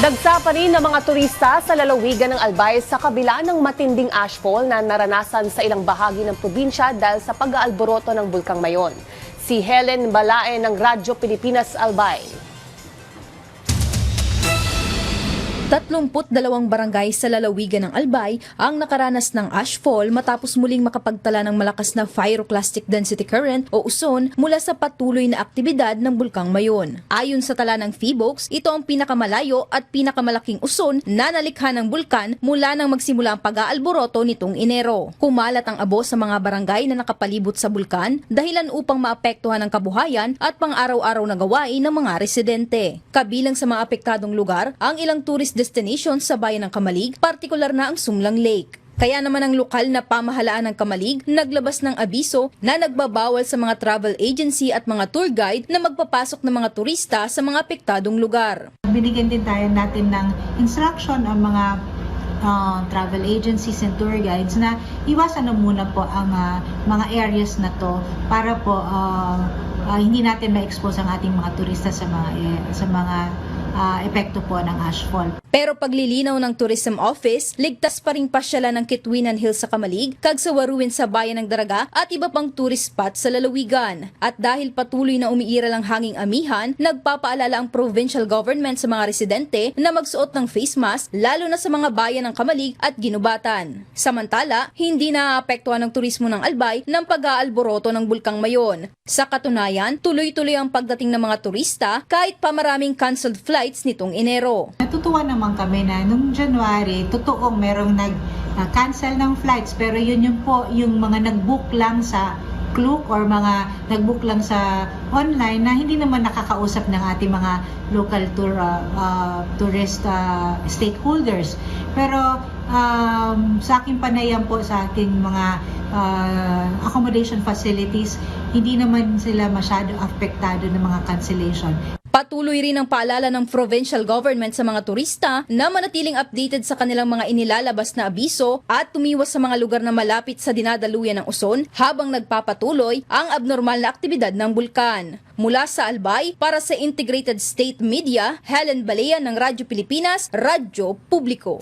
Dagsa pa rin ng mga turista sa lalawigan ng Albay sa kabila ng matinding ashfall na naranasan sa ilang bahagi ng probinsya dahil sa pag-aalboroto ng Bulkang Mayon. Si Helen Balae ng Radyo Pilipinas Albay. 32 barangay sa lalawigan ng Albay ang nakaranas ng ashfall matapos muling makapagtala ng malakas na pyroclastic density current o uson mula sa patuloy na aktibidad ng Bulkang Mayon. Ayon sa tala ng PHIVOLCS, ito ang pinakamalayo at pinakamalaking uson na nalikha ng bulkan mula nang magsimula ang pag-aalboroto nitong Enero. Kumalat ang abo sa mga barangay na nakapalibot sa bulkan dahilan upang maapektuhan ang kabuhayan at pang-araw-araw na gawain ng mga residente. Kabilang sa mga apektadong lugar ang ilang tourist destination sa bayan ng Kamalig, partikular na ang Sumlang Lake. Kaya naman ang lokal na pamahalaan ng Kamalig naglabas ng abiso na nagbabawal sa mga travel agency at mga tour guide na magpapasok ng mga turista sa mga apektadong lugar. Binigyan din tayo natin ng instruction ang mga travel agencies and tour guides na iwasan na muna po ang mga areas na to para po hindi natin ma-expose ang ating mga turista sa mga epekto po ng ashfall. Pero paglilinaw ng Tourism Office, ligtas pa ring pasyalan ng Kitwinan Hills sa Kamalig, Kagsawaruin sa Bayan ng Daraga at iba pang tourist spots sa lalawigan. At dahil patuloy na umiiral ang hanging amihan, nagpapaalala ang provincial government sa mga residente na magsuot ng face mask lalo na sa mga bayan ng Kamalig at Ginubatan. Samantala, hindi naaapektuhan ng turismo ng Albay ng pag-aalboroto ng Bulkang Mayon. Sa katunayan, tuloy-tuloy ang pagdating ng mga turista kahit pa maraming canceled flights nitong Enero. Natutuwa naman kami na nung January, totoong merong nag-cancel ng flights pero yun yung mga nag-book lang sa Klook or mga nag-book lang sa online na hindi naman nakakausap ng ating mga local tourist stakeholders. Pero sa aking panayam po sa ating mga accommodation facilities, hindi naman sila masyado apektado ng mga cancellation. Patuloy rin ang paalala ng provincial government sa mga turista na manatiling updated sa kanilang mga inilalabas na abiso at tumiwas sa mga lugar na malapit sa dinadaluyan ng uson habang nagpapatuloy ang abnormal na aktibidad ng bulkan. Mula sa Albay, para sa Integrated State Media, Helen Balae ng Radyo Pilipinas, Radyo Publiko.